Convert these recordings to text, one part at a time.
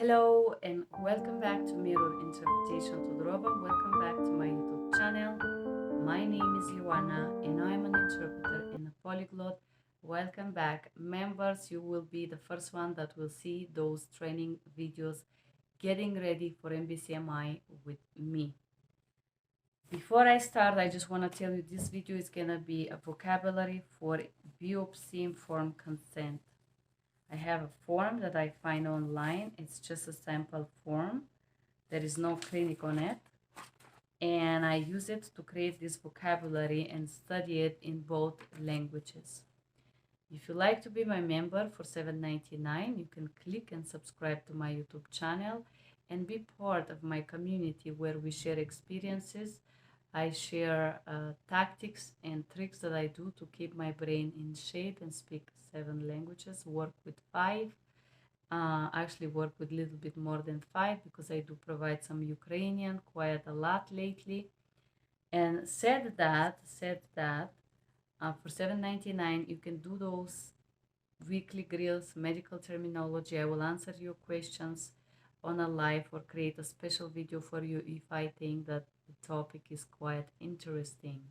Hello and welcome back to Mirror Interpretation Todorova. Welcome back to my YouTube channel. My name is Ioana and I'm an interpreter and a polyglot. Welcome back. Members, you will be the first one that will see those training videos getting ready for NBCMI with me. Before I start, I just want to tell you this video is going to be a vocabulary for biopsy-informed consent. I have a form that I find online. It's just a sample form. There is no clinic on it. And I use it to create this vocabulary and study it in both languages. If you like to be my member for $7.99, you can click and subscribe to my YouTube channel and be part of my community where we share experiences. I share tactics and tricks that I do to keep my brain in shape and speak 7 languages, work with 5. Actually work with a little bit more than 5 because I do provide some Ukrainian quite a lot lately. And said that for $7.99 you can do those weekly grills, medical terminology. I will answer your questions on a live or create a special video for you if I think that the topic is quite interesting.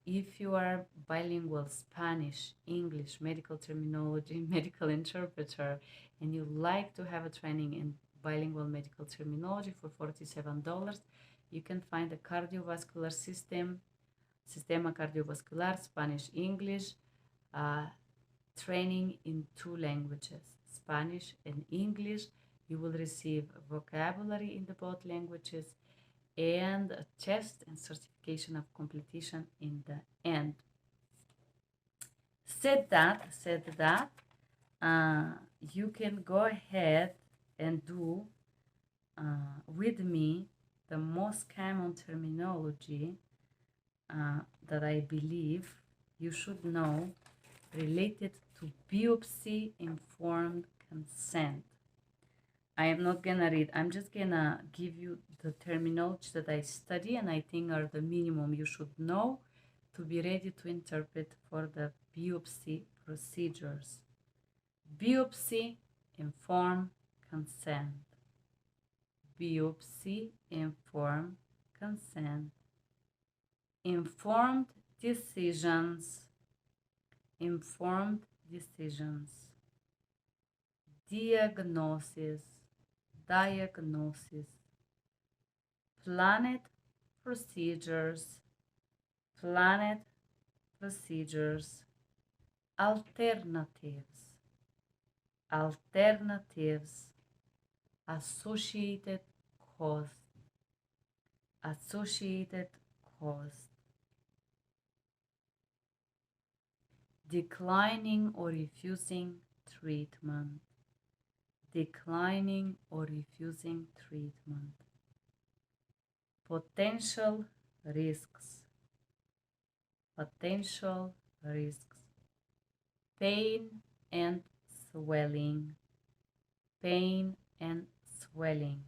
If you are bilingual Spanish, English, medical terminology, medical interpreter, and you like to have a training in bilingual medical terminology for $47, you can find a cardiovascular system, Sistema Cardiovascular, Spanish, English, training in 2 languages, Spanish and English. You will receive vocabulary in the both languages and a test and certification of completion in the end. Said that, you can go ahead and do with me the most common terminology that I believe you should know related to biopsy-informed consent. I am not gonna read. I'm just gonna give you the terminology that I study and I think are the minimum you should know to be ready to interpret for the biopsy procedures. Biopsy-informed consent. Biopsy-informed consent. Informed decisions. Informed decisions. Diagnosis. Diagnosis. Planned procedures. Planned procedures. Alternatives. Alternatives. Associated cost. Associated cost. Declining or refusing treatment. Declining or refusing treatment. Potential risks. Potential risks. Pain and swelling. Pain and swelling.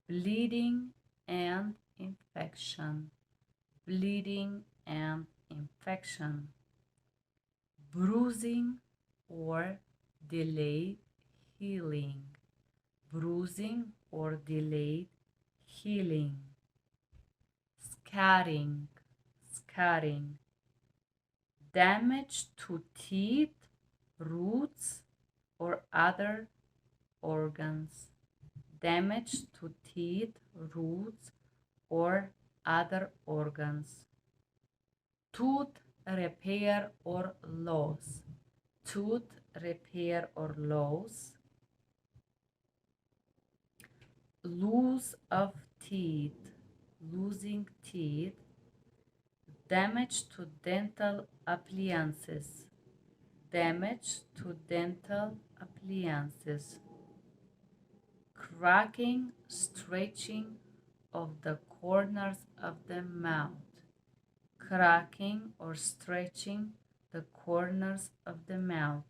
Bleeding and infection. Bleeding and infection. Bruising or delayed healing. Bruising or delayed healing. Scarring. Scarring. Damage to teeth, roots, or other organs. Damage to teeth, roots, or other organs. Tooth repair or loss. Tooth repair or loss. Loss of teeth. Losing teeth. Damage to dental appliances. Damage to dental appliances. Cracking, stretching of the corners of the mouth. Cracking or stretching the corners of the mouth.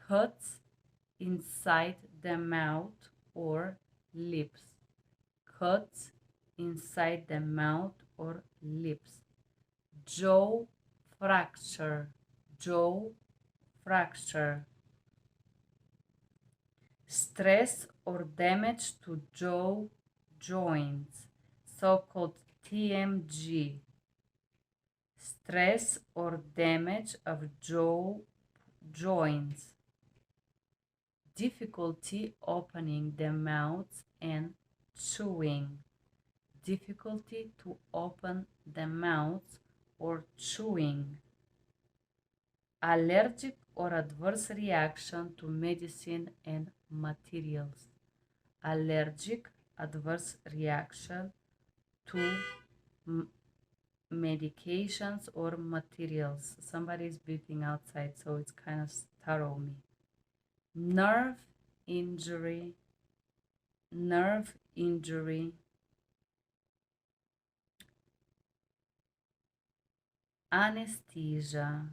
Cuts inside the mouth or lips. Cuts inside the mouth or lips. Jaw fracture. Jaw fracture. Stress or damage to jaw joints, so-called TMG. Stress or damage of jaw joints. Difficulty opening the mouth and chewing. Difficulty to open the mouth or chewing. Allergic or adverse reaction to medicine and materials. Allergic adverse reaction to medications or materials. Somebody is beeping outside, so it's kind of startled me. Nerve injury, anesthesia,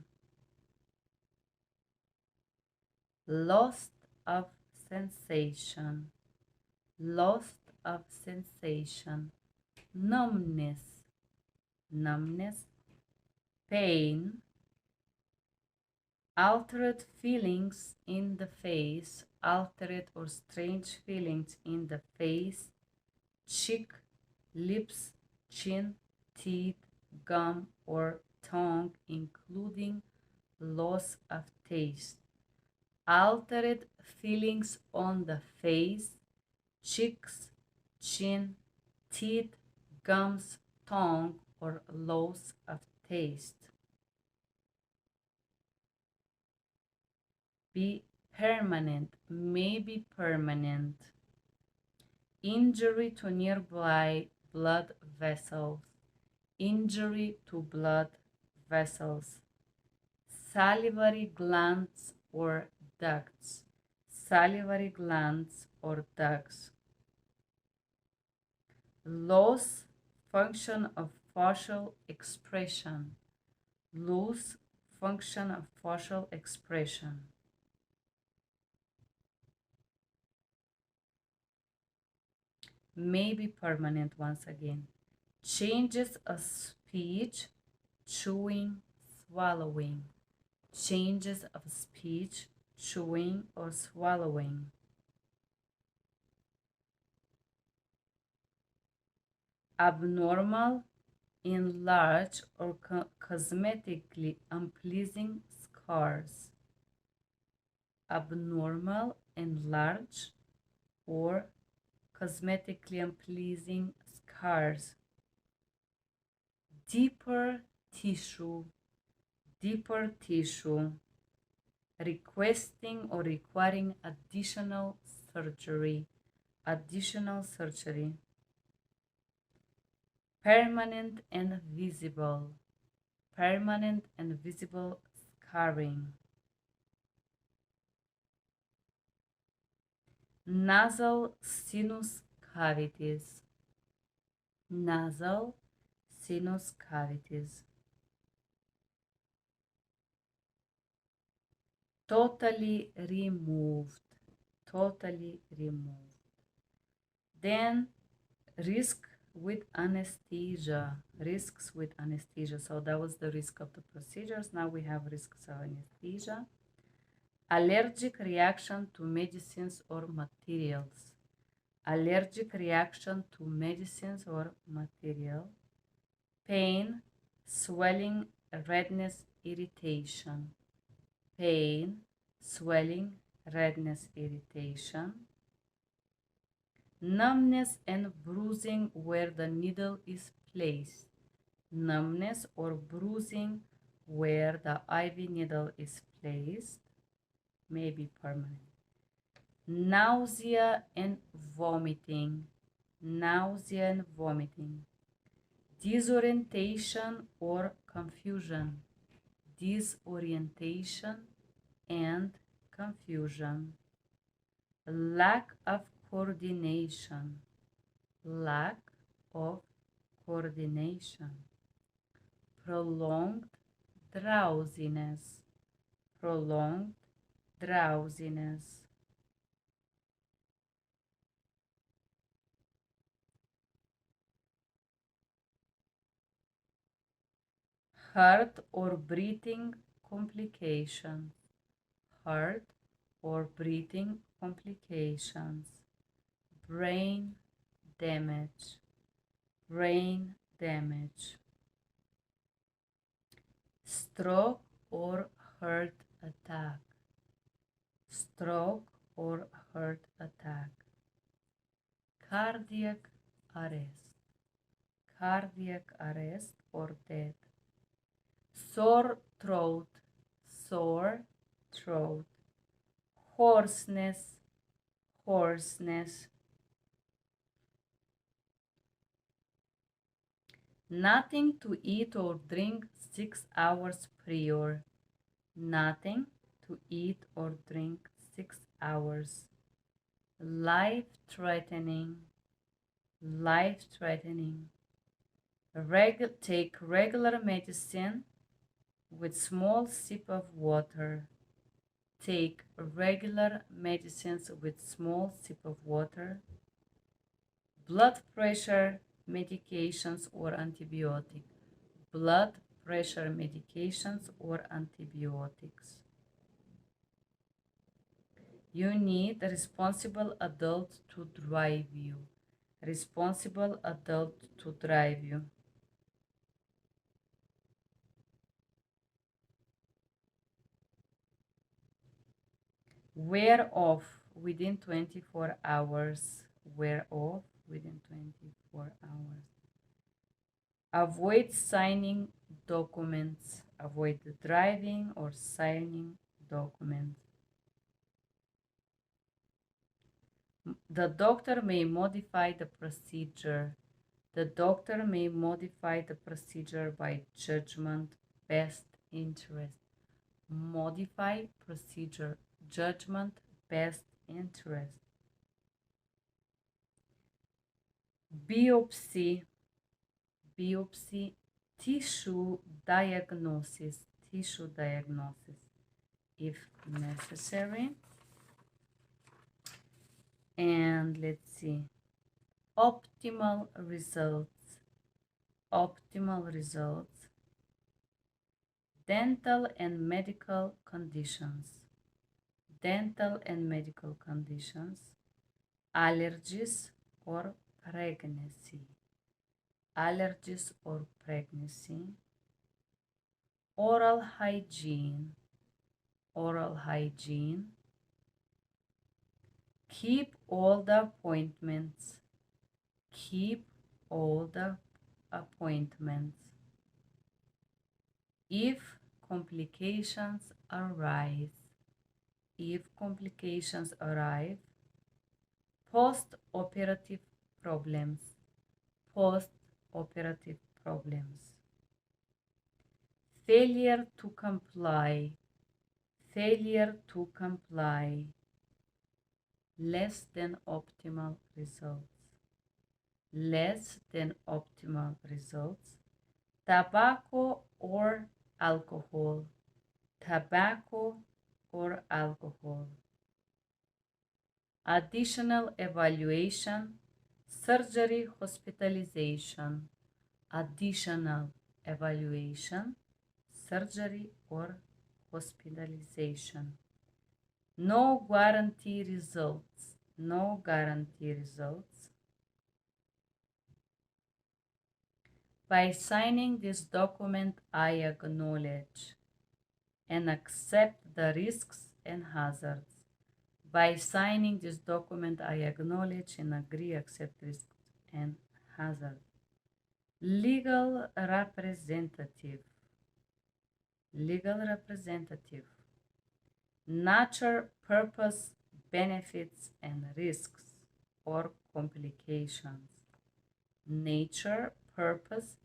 loss of sensation, numbness, pain, altered feelings in the face, altered or strange feelings in the face, cheek, lips, chin, teeth, gum, or tongue, including loss of taste. Altered feelings on the face, cheeks, chin, teeth, gums, tongue, or loss of taste. Be permanent, may be permanent. Injury to nearby blood vessels, injury to blood vessels. Salivary glands or ducts, salivary glands or ducts. Loss function of facial expression, loss function of facial expression. May be permanent once again. Changes of speech, chewing, swallowing. Changes of speech, chewing or swallowing. Abnormal, enlarged or cosmetically unpleasing scars. Abnormal, enlarged or cosmetically unpleasing scars. Deeper tissue, requesting or requiring additional surgery, permanent and visible scarring. Nasal sinus cavities, totally removed. Then risks with anesthesia. So that was the risk of the procedures. Now we have risks of anesthesia. Allergic reaction to medicines or materials. Pain, swelling, redness, irritation. Numbness and bruising where the needle is placed. Numbness or bruising where the IV needle is placed may be permanent. Nausea and vomiting. Disorientation or confusion. Lack of coordination. Prolonged drowsiness. Heart or breathing complications. complications, brain damage, brain damage, stroke or heart attack, stroke or heart attack, cardiac arrest, cardiac arrest or death, sore throat, sore throat, hoarseness, hoarseness, nothing to eat or drink 6 hours prior, nothing to eat or drink 6 hours, life-threatening, life-threatening, take regular medicine with small sip of water, take regular medicines with small sip of water, blood pressure medications or antibiotic, blood pressure medications or antibiotics. You need a responsible adult to drive you, responsible adult to drive you. Wear off within 24 hours, wear off within 24 hours. Avoid signing documents, avoid driving or signing documents. The doctor may modify the procedure. The doctor may modify the procedure by judgment, best interest. Modify procedure, judgment, best interest. Biopsy, biopsy, tissue diagnosis, tissue diagnosis, if necessary. And let's see, optimal results, optimal results, dental and medical conditions, dental and medical conditions, allergies or pregnancy, allergies or pregnancy, oral hygiene, oral hygiene, keep all the appointments, keep all the appointments. If complications arise, if complications arise, post-operative problems, post-operative problems. Failure to comply, failure to comply, less than optimal results, less than optimal results. Tobacco or alcohol, tobacco or alcohol. Additional evaluation, surgery, hospitalization, additional evaluation, surgery or hospitalization. No guarantee results, no guarantee results. By signing this document, I acknowledge and accept the risks and hazards. By signing this document, I acknowledge and agree, accept risks and hazards. Legal representative, legal representative. Nature, purpose, benefits, and risks or complications. Nature, purpose,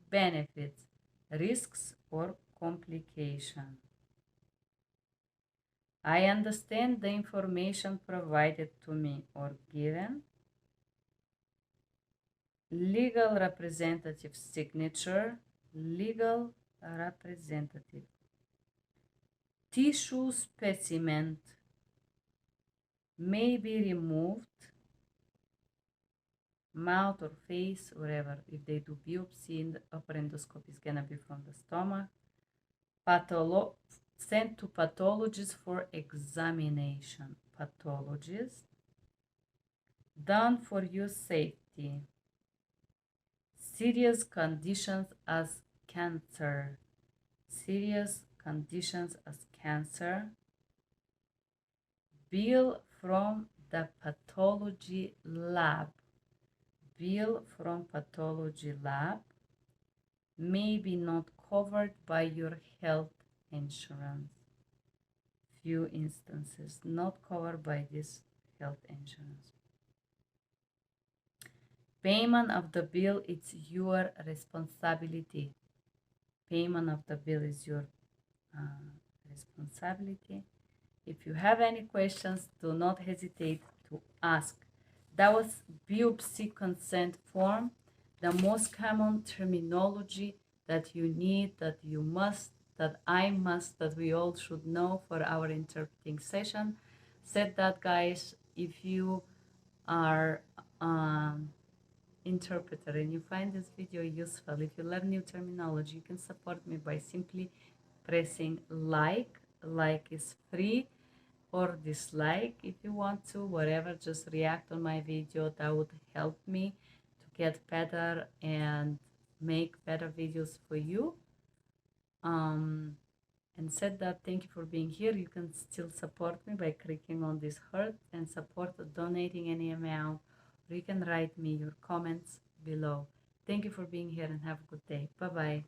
benefits, risks, or complication. I understand the information provided to me or given. Legal representative signature, legal representative. Tissue specimen may be removed, mouth or face, wherever. If they do biopsy, the upper endoscopy is gonna be from the stomach. Sent to pathologists for examination. pathologies done for your safety. Serious conditions as cancer. Serious conditions as cancer. Bill from the pathology lab. Bill from pathology lab may be not covered by your health insurance. Few instances not covered by this health insurance. Payment of the bill, it's your responsibility. Payment of the bill is your responsibility. If you have any questions, do not hesitate to ask. That was biopsy consent form, the most common terminology that you need, that you must, that I must, that we all should know for our interpreting session. Said that, guys, if you are interpreter and you find this video useful, if you learn new terminology, you can support me by simply pressing like is free, or dislike if you want to, whatever. Just react on my video. That would help me to get better and make better videos for you. And said that, thank you for being here. You can still support me by clicking on this heart and support donating any amount, or you can write me your comments below. Thank you for being here and have a good day. Bye bye.